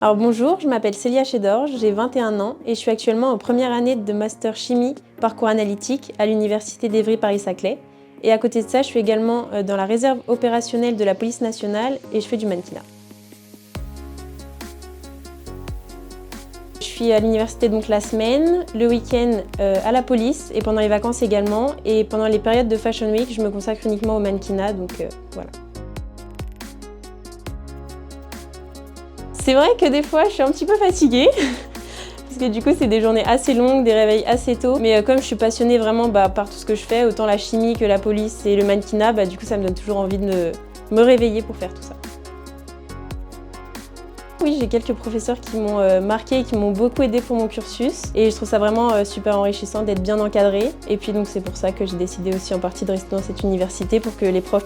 Alors bonjour, je m'appelle Célia Chédorge, j'ai 21 ans et je suis actuellement en première année de Master Chimie Parcours Analytique à l'Université d'Évry-Paris-Saclay. Et à côté de ça, je suis également dans la réserve opérationnelle de la police nationale et je fais du mannequinat. Je suis à l'université donc la semaine, le week-end à la police et pendant les vacances également. Et pendant les périodes de Fashion Week, je me consacre uniquement au mannequinat, donc voilà. C'est vrai que des fois, je suis un petit peu fatiguée, parce que du coup, c'est des journées assez longues, des réveils assez tôt. Mais comme je suis passionnée vraiment par tout ce que je fais, autant la chimie que la police et le mannequinat, du coup, ça me donne toujours envie de me réveiller pour faire tout ça. Oui, j'ai quelques professeurs qui m'ont marqué et qui m'ont beaucoup aidé pour mon cursus. Et je trouve ça vraiment super enrichissant d'être bien encadrée. Et puis donc c'est pour ça que j'ai décidé aussi en partie de rester dans cette université pour que les profs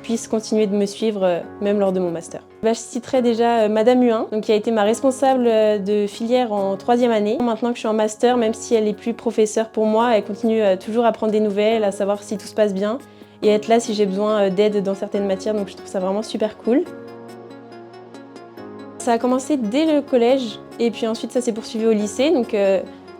puissent continuer de me suivre même lors de mon master. Je citerai déjà Madame Huin, qui a été ma responsable de filière en 3e année. Maintenant que je suis en master, même si elle n'est plus professeure pour moi, elle continue toujours à prendre des nouvelles, à savoir si tout se passe bien et à être là si j'ai besoin d'aide dans certaines matières. Donc je trouve ça vraiment super cool. Ça a commencé dès le collège et puis ensuite ça s'est poursuivi au lycée. Donc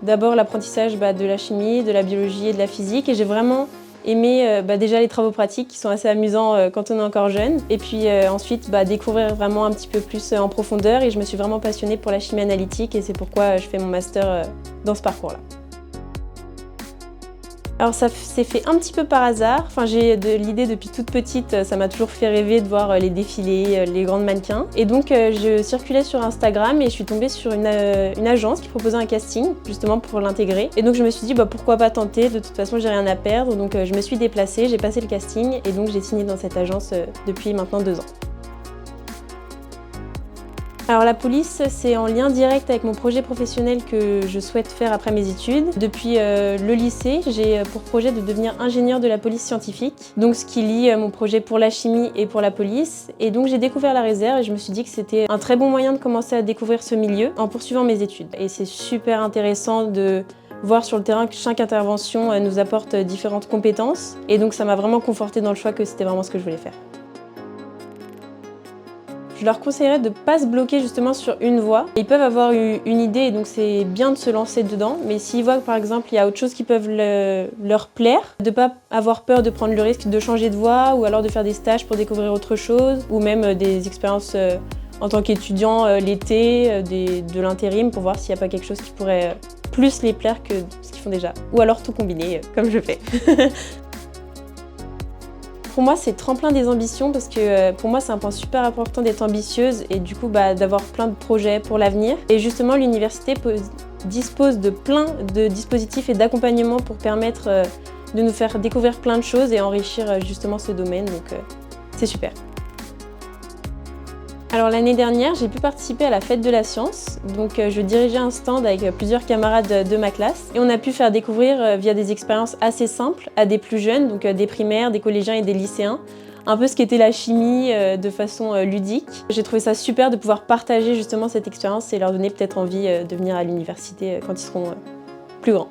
d'abord l'apprentissage de la chimie, de la biologie et de la physique. Et j'ai vraiment aimé déjà les travaux pratiques qui sont assez amusants quand on est encore jeune. Et puis ensuite découvrir vraiment un petit peu plus en profondeur et je me suis vraiment passionnée pour la chimie analytique et c'est pourquoi je fais mon master dans ce parcours-là. Alors ça s'est fait un petit peu par hasard. Enfin, j'ai l'idée depuis toute petite, ça m'a toujours fait rêver de voir les défilés, les grandes mannequins. Et donc je circulais sur Instagram et je suis tombée sur une agence qui proposait un casting justement pour l'intégrer. Et donc je me suis dit pourquoi pas tenter, de toute façon j'ai rien à perdre. Donc je me suis déplacée, j'ai passé le casting et donc j'ai signé dans cette agence depuis maintenant 2 ans. Alors la police, c'est en lien direct avec mon projet professionnel que je souhaite faire après mes études. Depuis le lycée, j'ai pour projet de devenir ingénieure de la police scientifique, donc ce qui lie mon projet pour la chimie et pour la police. Et donc j'ai découvert la réserve et je me suis dit que c'était un très bon moyen de commencer à découvrir ce milieu en poursuivant mes études. Et c'est super intéressant de voir sur le terrain que chaque intervention nous apporte différentes compétences. Et donc ça m'a vraiment confortée dans le choix que c'était vraiment ce que je voulais faire. Je leur conseillerais de ne pas se bloquer justement sur une voie. Ils peuvent avoir une idée et donc c'est bien de se lancer dedans, mais s'ils voient que par exemple il y a autre chose qui peuvent leur plaire, de ne pas avoir peur de prendre le risque de changer de voie ou alors de faire des stages pour découvrir autre chose ou même des expériences en tant qu'étudiant l'été, de l'intérim pour voir s'il n'y a pas quelque chose qui pourrait plus les plaire que ce qu'ils font déjà. Ou alors tout combiner comme je fais. Pour moi, c'est tremplin des ambitions parce que pour moi, c'est un point super important d'être ambitieuse et du coup d'avoir plein de projets pour l'avenir. Et justement, l'université dispose de plein de dispositifs et d'accompagnement pour permettre de nous faire découvrir plein de choses et enrichir justement ce domaine. Donc c'est super. Alors l'année dernière, j'ai pu participer à la fête de la science. Donc je dirigeais un stand avec plusieurs camarades de ma classe et on a pu faire découvrir via des expériences assez simples à des plus jeunes, donc des primaires, des collégiens et des lycéens, un peu ce qu'était la chimie de façon ludique. J'ai trouvé ça super de pouvoir partager justement cette expérience et leur donner peut-être envie de venir à l'université quand ils seront plus grands.